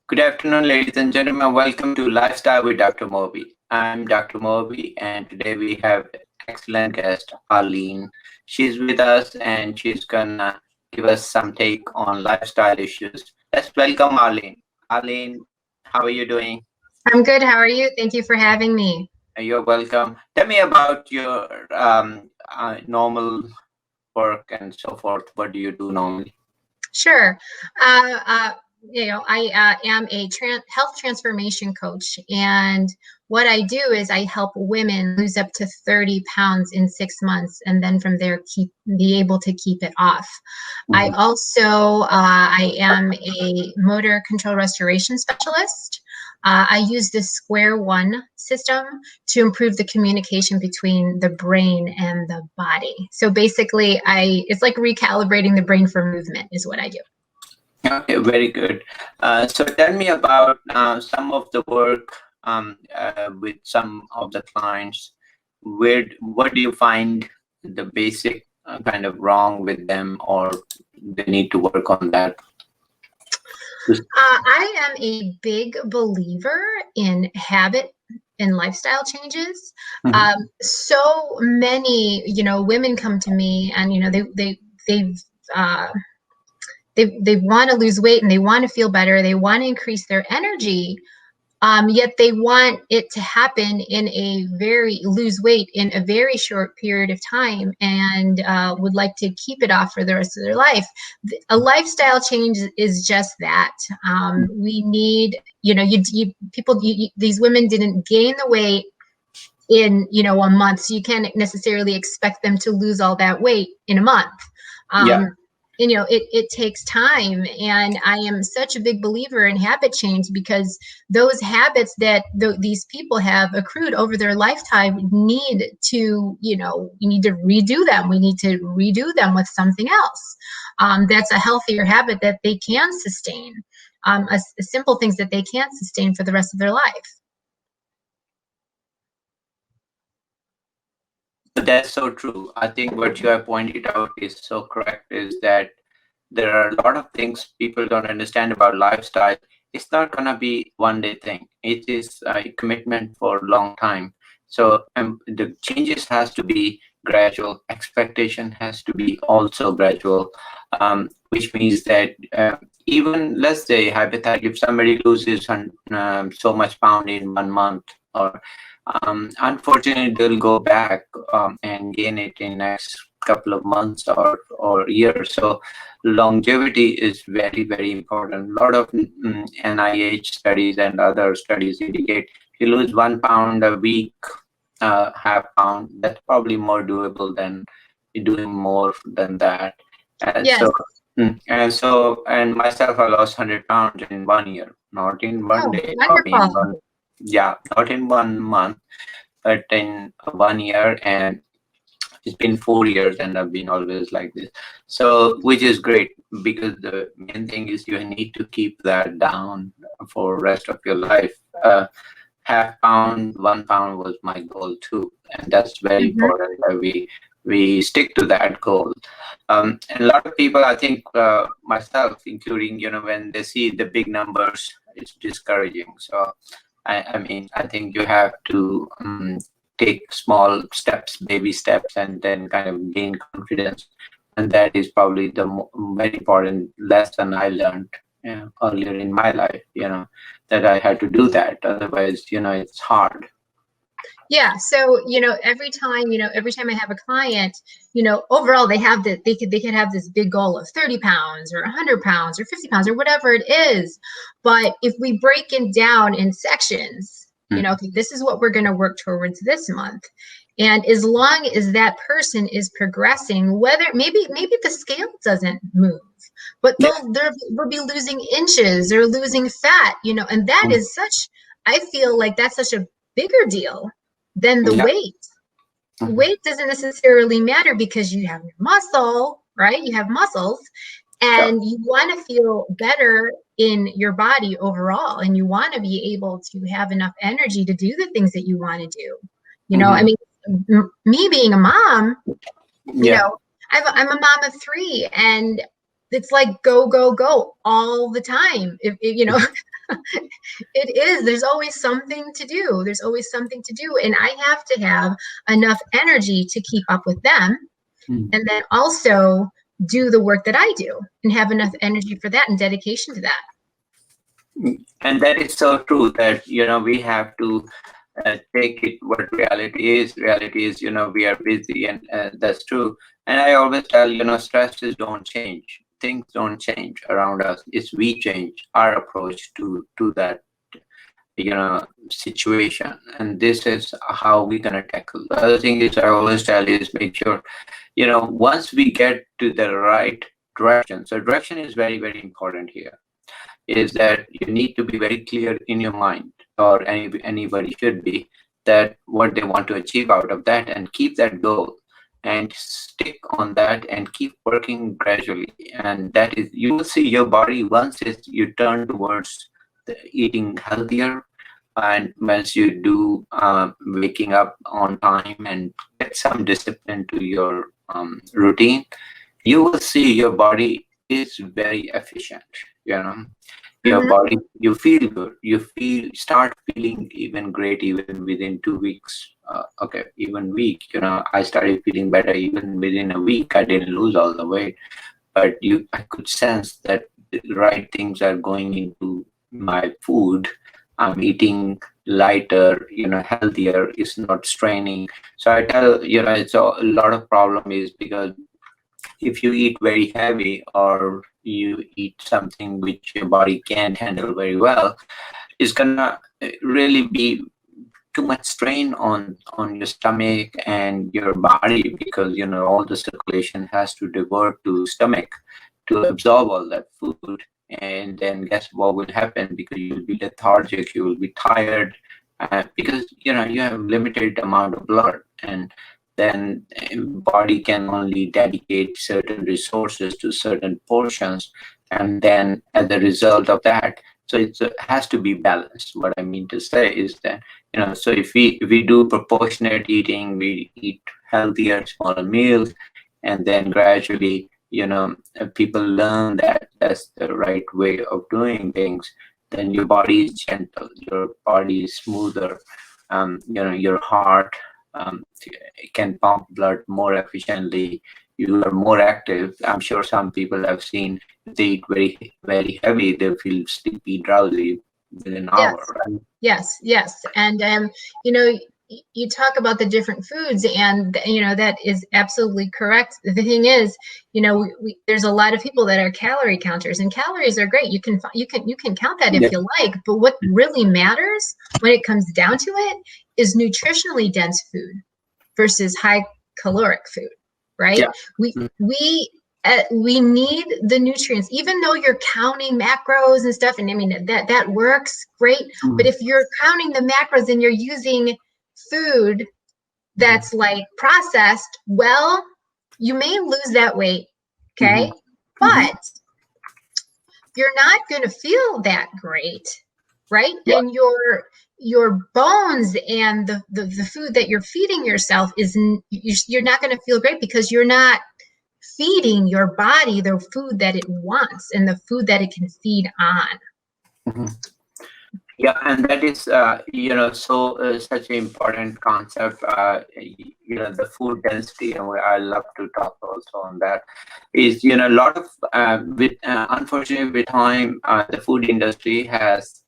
Good afternoon, ladies and gentlemen. Welcome to Lifestyle with Dr. Mobi. I'm Dr. Mobi, and today we have excellent guest Arlene. She's with us, and she's gonna give us some take on lifestyle issues. Let's welcome Arlene. Arlene, how are you doing? I'm good. How are you? Thank you for having me. You're welcome. Tell me about your normal work and so forth. What do you do normally? Sure. I am a health transformation coach, and what I do is I help women lose up to 30 pounds in 6 months, and then from there be able to keep it off. I Mhm. also I am a motor control restoration specialist. I use the Square One system to improve the communication between the brain and the body. So basically, it's like recalibrating the brain for movement is what I do. Okay, very good. So tell me about some of the work with some of the clients. What do you find the basic kind of wrong with them, or they need to work on that? I am a big believer in habit and lifestyle changes. Mhm. So many, women come to me, and they've uh, they want to lose weight and they want to feel better. They want to increase their energy. Yet they want it to happen lose weight in a very short period of time, and would like to keep it off for the rest of their life. A lifestyle change is just that. We need, these women didn't gain the weight in, a month, so you can't necessarily expect them to lose all that weight in a month. Yeah. It takes time, and I am such a big believer in habit change, because those habits that these people have accrued over their lifetime need to, you need to redo them. We need to redo them with something else that's a healthier habit that they can sustain, simple things that they can sustain for the rest of their life. That's so true. I think what you have pointed out is so correct, is that there are a lot of things people don't understand about lifestyle. It's not going to be one day thing. It is a commitment for a long time. So the changes has to be gradual. Expectation has to be also gradual, which means that even, let's say, hypothetically, if somebody loses so much pound in 1 month, or unfortunately they'll go back and gain it in next couple of months or years. So longevity is very, very important. A lot of NIH studies and other studies indicate if you lose 1 pound a week, half pound, that's probably more doable than doing more than that. And Yes. and myself, I lost 100 pounds in 1 year, not in one Oh, day, not in wonderful. one, yeah, not in 1 month, but in 1 year. And it's been 4 years, and I've been always like this. So, which is great, because the main thing is you need to keep that down for rest of your life. Half pound, 1 pound was my goal too, and that's very Mhm. important that we stick to that goal. And a lot of people, I think, myself including, when they see the big numbers, it's discouraging. So I mean, I think you have to take small steps, baby steps, and then kind of gain confidence. And that is probably the very important lesson I learned earlier in my life, that I had to do that. Otherwise, it's hard. Yeah. So, every time I have a client, overall they could have this big goal of 30 pounds or 100 pounds or 50 pounds or whatever it is. But if we break it down in sections, okay, this is what we're going to work towards this month. And as long as that person is progressing, whether maybe the scale doesn't move, but Yeah. they'll be losing inches or losing fat, and that Mm. is I feel like that's such a bigger deal than the Yeah. weight. Mhm. Weight doesn't necessarily matter, because you have muscle, right? You have muscles, Sure. and you want to feel better in your body overall, and you want to be able to have enough energy to do the things that you want to do. I Hmm. mean, me being a mom, you Yeah. know, I'm a mom of three, and it's like go, go, go all the time. If It is. There's always something to do. There's always something to do. And I have to have enough energy to keep up with them. Mm. And then also do the work that I do and have enough energy for that and dedication to that. And that is so true that, we have to take it what reality is. Reality is, we are busy, and that's true. And I always tell, stresses don't change. Things don't change around us. It's we change our approach to that, situation. And this is how we're going to tackle. The other thing is I always tell is make sure, once we get to the right direction. So direction is very, very important here, is that you need to be very clear in your mind, or anybody should be, that what they want to achieve out of that, and keep that goal and stick on that and keep working gradually. And that is, you will see your body once you turn towards eating healthier, and once you do waking up on time and get some discipline to your routine, you will see your body is very efficient. Your body, you feel good, start feeling even great even within 2 weeks. Okay, even week, I started feeling better even within a week. I didn't lose all the weight, but I could sense that the right things are going into my food. I'm eating lighter, healthier, it's not straining. So I tell, it's a lot of problem is because if you eat very heavy, or you eat something which your body can't handle very well, it's gonna really be too much strain on your stomach and your body, because all the circulation has to divert to stomach to absorb all that food. And then guess what will happen? Because you will be lethargic, you will be tired, because you have limited amount of blood. And then body can only dedicate certain resources to certain portions, and then as a result of that, so it has to be balanced. What I mean to say is that, so if we do proportionate eating, we eat healthier smaller meals, and then gradually, people learn that that's the right way of doing things, then your body is gentle, your body is smoother, your heart can pump blood more efficiently, you are more active. I'm sure some people have seen, if they eat very, very heavy, they feel sleepy, drowsy within an Yes, hour, right? yes. And you talk about the different foods, and that is absolutely correct. The thing is, there's a lot of people that are calorie counters, and calories are great. You can count that Yeah. if you like, but what really matters when it comes down to it is nutritionally dense food versus high caloric food, right? Yeah. We we we need the nutrients, even though you're counting macros and stuff. And I mean, that works great. But Mhm. if you're counting the macros and you're using food that's like processed, well, you may lose that weight. Okay. Mhm. Mhm. But you're not going to feel that great, right? Yeah. And your bones and the food that you're feeding yourself is, you're not going to feel great because you're not feeding your body the food that it wants and the food that it can feed on. Mhm. Yeah, and that is, so such an important concept. The food density, and I love to talk also on that. Is a lot of with unfortunately with time, the food industry has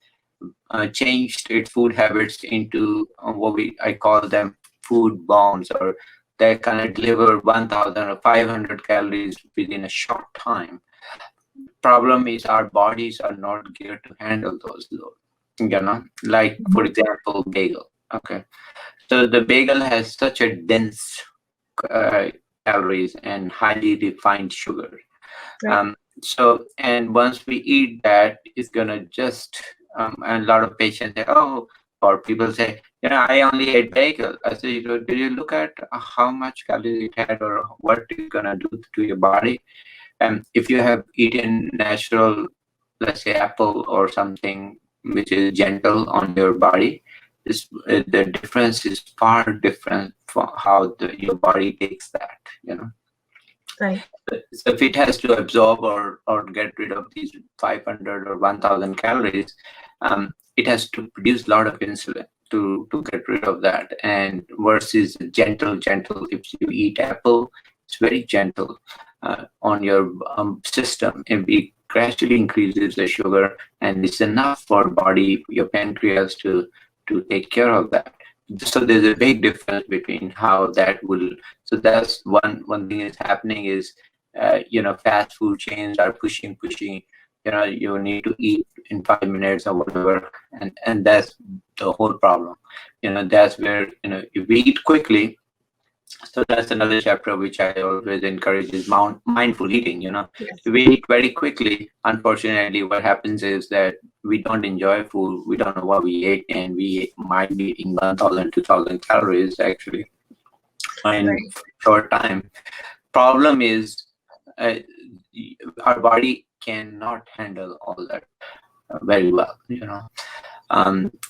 changed its food habits into what I call them food bombs, or they kind of deliver 1,000 or 500 calories within a short time. Problem is our bodies are not geared to handle those loads. Like for example, bagel. Okay, so the bagel has such a dense uh, calories and highly refined sugar. Right. And once we eat that, it's gonna just and a lot of patients say, oh, or people say, I only ate bagel. I say, did you look at how much calories it had, or what it's gonna do to your body? If you have eaten natural, let's say apple or something which is gentle on your body, the difference is far different from how your body takes that. Right. So if it has to absorb or get rid of these 500 or 1000 calories, it has to produce a lot of insulin to get rid of that. And versus gentle, if you eat apple, it's very gentle on your system. It gradually increases the sugar, and it's enough for body, your pancreas to take care of that. So there's a big difference between how that will. So that's one thing is happening is, fast food chains are pushing. You need to eat in 5 minutes or whatever, and that's the whole problem. That's where, if we eat quickly. So that's another chapter which I always encourage is mindful eating. Yes. If we eat very quickly, unfortunately, what happens is that we don't enjoy food. We don't know what we ate, and we might be eating 1,000, 2,000 calories actually in Right. short time. Problem is, uh, our body cannot handle all that very well.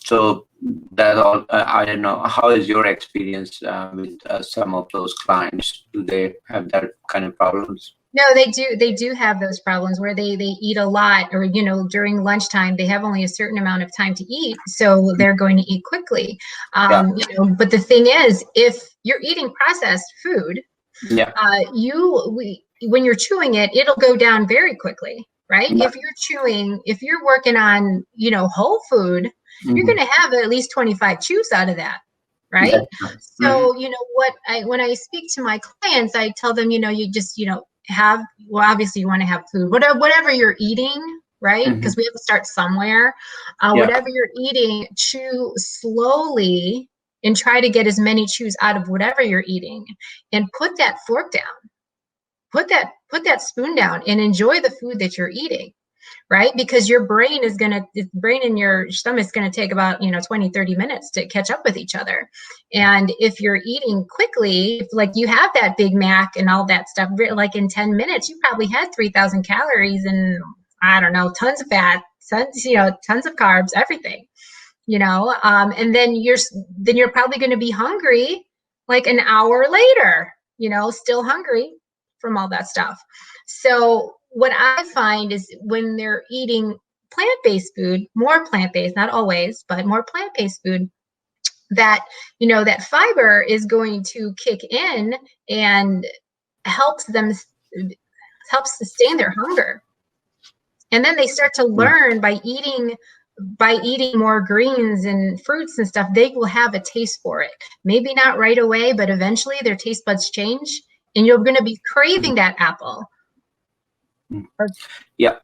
So that all, I don't know, how is your experience with some of those clients? Do they have that kind of problems? No, they do have those problems where they eat a lot, or during lunchtime they have only a certain amount of time to eat, so they're going to eat quickly. Yeah, But the thing is, if you're eating processed food, yeah, when you're chewing it, it'll go down very quickly, right? yeah. If you're working on, whole food, you're Hmm. going to have at least 25 chews out of that, right? That's right. Hmm. So, when I speak to my clients, I tell them, you just, have, well, obviously you want to have food, whatever you're eating, right? Hmm. Because we have to start somewhere. Yeah. Whatever you're eating, chew slowly and try to get as many chews out of whatever you're eating, and put that fork down, put that spoon down, and enjoy the food that you're eating, right? Because your brain and your stomach is going to take about 20-30 minutes to catch up with each other. And if you're eating quickly, if like you have that Big Mac and all that stuff, like in 10 minutes you probably had 3,000 calories and, I don't know, tons of fat, tons of carbs, everything. And then you're probably going to be hungry like an hour later, still hungry from all that stuff. So what I find is when they're eating plant-based food, more plant-based, not always, but more plant-based food, that that fiber is going to kick in and helps them helps sustain their hunger. And then they start to learn by eating more greens and fruits and stuff, they will have a taste for it. Maybe not right away, but eventually their taste buds change and you're going to be craving that apple. Yeah,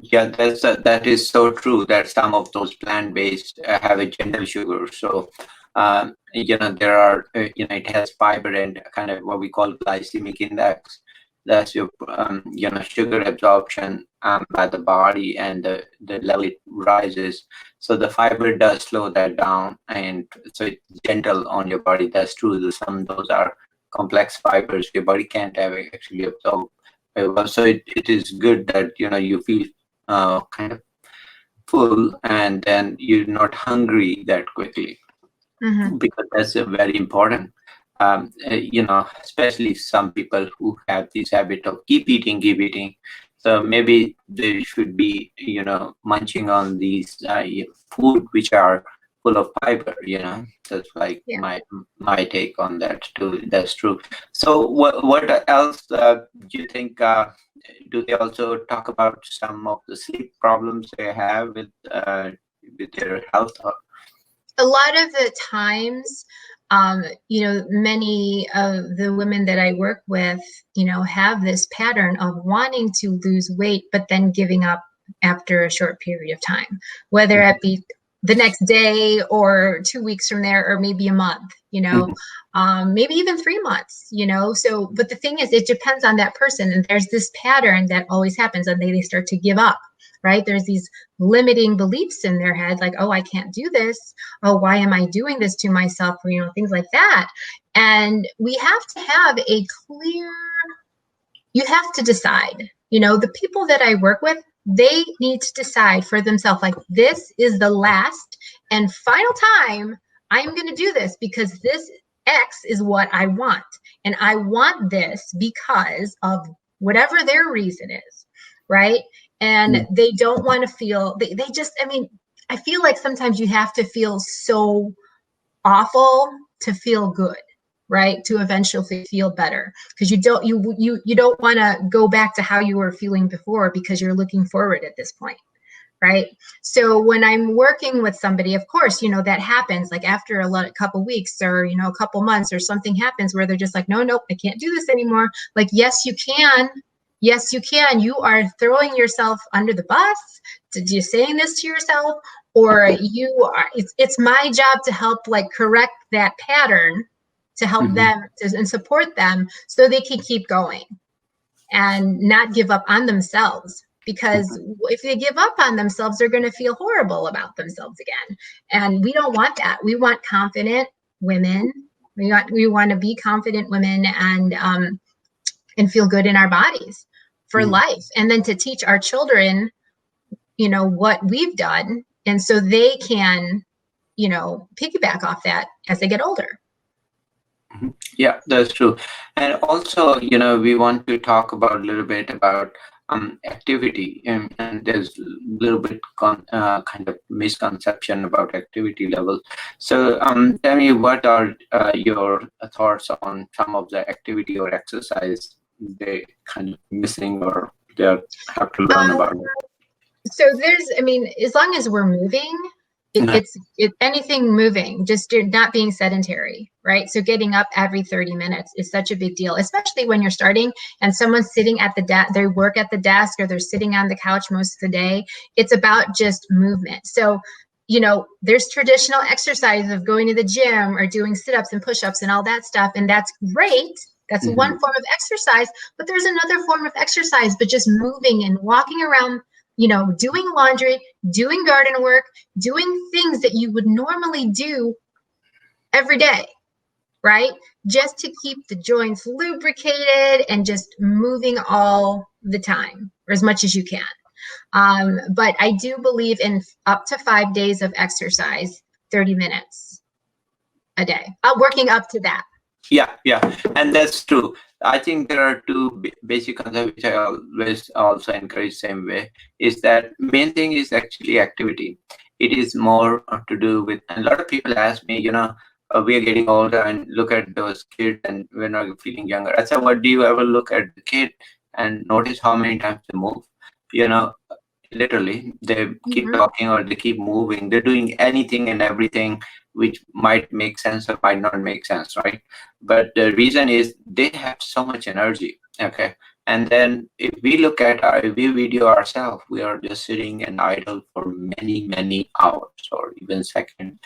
yeah, that is so true that some of those plant-based have a gentle sugar. So, there are, it has fiber and kind of what we call glycemic index. That's your, sugar absorption by the body, and the level it rises. So the fiber does slow that down, and so it's gentle on your body. That's true. Some those are complex fibers your body can't have actually absorb. So it is good that you feel kind of full, and then you're not hungry that quickly, Mm-hmm. because that's very important. Especially some people who have this habit of keep eating. So maybe they should be, munching on these food which are full of fiber. That's like Yeah. my take on that too. That's true. So what else do you think? Do they also talk about some of the sleep problems they have with their health? A lot of the times, many of the women that I work with, have this pattern of wanting to lose weight, but then giving up after a short period of time, whether it be the next day or 2 weeks from there, or maybe a month, maybe even 3 months, So, but the thing is, it depends on that person. And there's this pattern that always happens, and they start to give up, right? There's these limiting beliefs in their head, like, oh, I can't do this. Oh, why am I doing this to myself? Or, things like that. And we have to have you have to decide, the people that I work with, they need to decide for themselves, like, this is the last and final time I'm going to do this, because this X is what I want. And I want this because of whatever their reason is, right? And they don't want to feel, they just, I mean, I feel like sometimes you have to feel so awful to feel good, right? To eventually feel better, because you don't want to go back to how you were feeling before, because you're looking forward at this point, right? So when I'm working with somebody, of course, that happens, like after a couple weeks, or a couple months, or something happens where they're just like, no, nope, I can't do this anymore. Like, yes, you can. Yes, you can. You are throwing yourself under the bus. You're saying this to yourself, or you are. It's my job to help, like, correct that pattern, to help them and support them so they can keep going and not give up on themselves. Because if they give up on themselves, they're going to feel horrible about themselves again. And we don't want that. We want confident women. We want to be confident women and feel good in our bodies for life. And then to teach our children, what we've done. And so they can, piggyback off that as they get older. Yeah, that's true. And also, we want to talk about a little bit about activity, and there's a little bit kind of misconception about activity level. So tell me, what are your thoughts on some of the activity or exercise they kind of missing, or they have to learn about it? So as long as we're moving, it's anything moving, just not being sedentary, right? So getting up every 30 minutes is such a big deal, especially when you're starting and someone's sitting at the desk, they work at the desk, or they're sitting on the couch most of the day. It's about just movement. So, there's traditional exercise of going to the gym or doing sit-ups and push-ups and all that stuff. And that's great. That's one form of exercise, but there's another form of exercise, but just moving and walking around, doing laundry, doing garden work, doing things that you would normally do every day, right? Just to keep the joints lubricated and just moving all the time, or as much as you can. But I do believe in up to 5 days of exercise, 30 minutes a day. Working up to that. Yeah, and that's true. I think there are two basic concepts which I always also encourage same way, is that main thing is actually activity. It is more to do with, and a lot of people ask me, we are getting older and look at those kids and we're not feeling younger. I said, what, do you ever look at the kid and notice how many times they move? Literally, they keep talking or they keep moving. They're doing anything and everything which might make sense or might not make sense, right? But the reason is they have so much energy, okay? And then if we look at if we video ourselves, we are just sitting and idle for many, many hours or even seconds.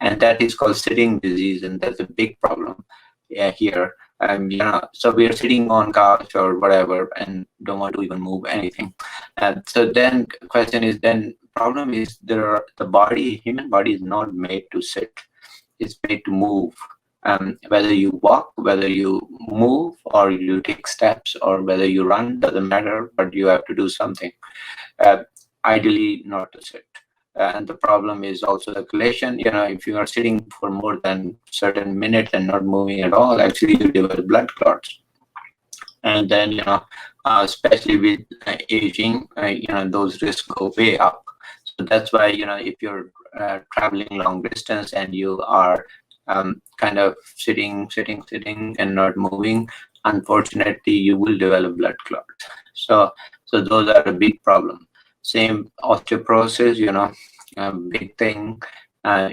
And that is called sitting disease, and that's a big problem here. So we are sitting on couch or whatever and don't want to even move anything. So then the question is, then problem is the human body is not made to sit. It's made to move. Whether you walk, whether you move, or you take steps, or whether you run, doesn't matter, but you have to do something. Ideally not to sit. And the problem is also circulation. If you are sitting for more than certain minutes and not moving at all, actually you develop blood clots. And then, especially with aging, those risks go way up. So that's why, if you're traveling long distance and you are kind of sitting and not moving, unfortunately, you will develop blood clot. So those are a big problem. Same osteoporosis, big thing.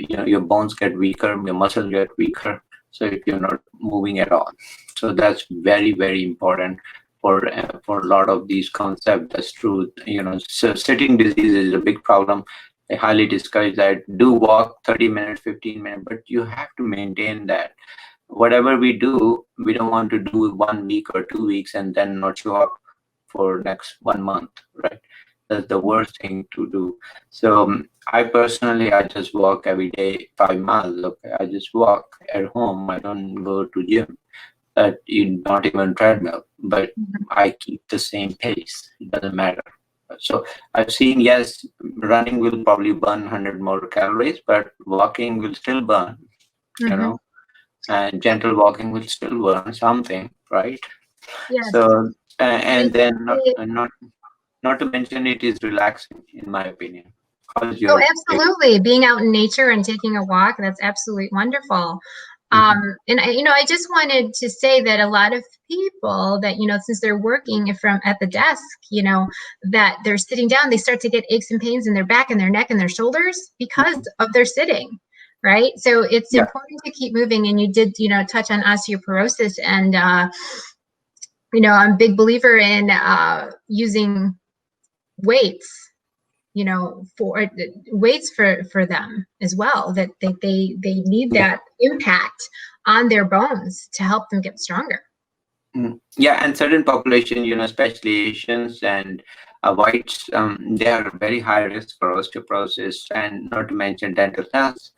Your bones get weaker, your muscles get weaker. So if you're not moving at all, so that's very, very important for a lot of these concepts. That's true. So sitting disease is a big problem. I highly discourage that. Do walk 30 minutes, 15 minutes, but you have to maintain that. Whatever we do, we don't want to do 1 week or 2 weeks and then not show up for next 1 month, right? That's the worst thing to do. So I just walk every day 5 miles. Okay, I just walk at home. I don't go to gym. Not even treadmill, but I keep the same pace. It doesn't matter. So I've seen, yes, running will probably burn 100 more calories, but walking will still burn, and gentle walking will still burn something, right? Yes. So And I and think then not to mention it is relaxing, in my opinion. How's Oh, your take? absolutely. Being out in nature and taking a walk, that's absolutely wonderful. Mhm. And I just wanted to say that a lot of people that, since they're working from at the desk, that they're sitting down, they start to get aches and pains in their back and their neck and their shoulders because Mhm. of their sitting, right? So it's Yeah, important to keep moving. And you did, touch on osteoporosis, and I'm a big believer in using weights, for weights for them as well, that they need yeah. that impact on their bones to help them get stronger. Yeah, and certain population, especially Asians and whites, they are very high risk for osteoporosis, and not to mention dental health.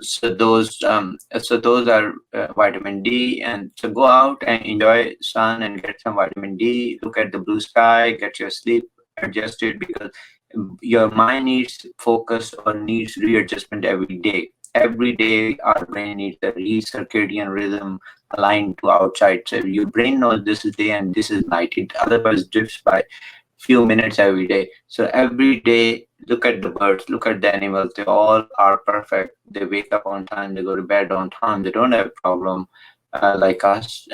So those are vitamin D, and so go out and enjoy sun and get some vitamin D. Look at the blue sky, get your sleep adjusted, because your mind needs focus or needs readjustment every day. Every day, our brain needs a circadian rhythm aligned to outside. So your brain knows this is day and this is night. It otherwise drifts by few minutes every day. So every day, look at the birds, look at the animals. They all are perfect. They wake up on time. They go to bed on time. They don't have a problem like us,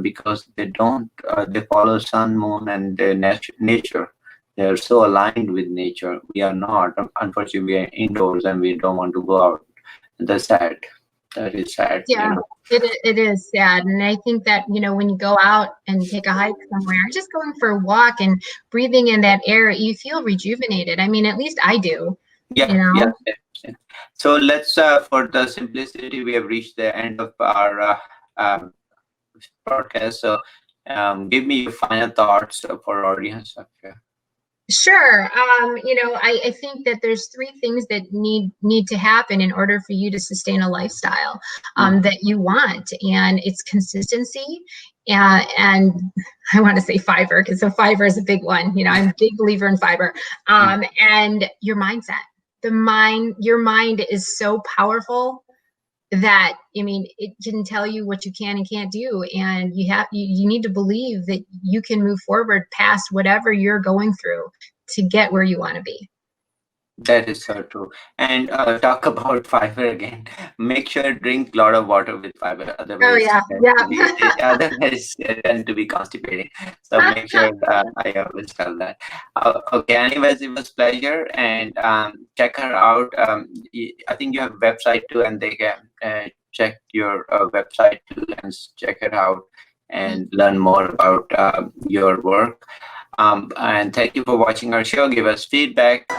because they don't. They follow sun, moon, and their nature. They are so aligned with nature. We are not. Unfortunately, we are indoors and we don't want to go out. That's sad. That is sad. Yeah, it is sad. And I think that, when you go out and take a hike somewhere, just going for a walk and breathing in that air, you feel rejuvenated. I mean, at least I do, you Yeah, yeah. know. Yeah. So let's, for the simplicity, we have reached the end of our broadcast. So give me your final thoughts for our audience. Okay. Sure. I think that there's three things that need to happen in order for you to sustain a lifestyle Mhm. that you want, and it's consistency, and I want to say fiber, because so fiber is a big one. I'm a big believer in fiber, Mhm. and your mindset. Your mind is so powerful that, I mean, it can tell you what you can and can't do, and you need to believe that you can move forward past whatever you're going through to get where you want to be. That is so true. And talk about fiber again. Make sure drink a lot of water with fiber. Oh Otherwise, yeah, yeah. it tend to be constipating. So make sure I always tell that. Okay. Anyways, it was pleasure, and check her out. I think you have a website too, and they can check your website too and check it out and learn more about your work. And thank you for watching our show. Give us feedback.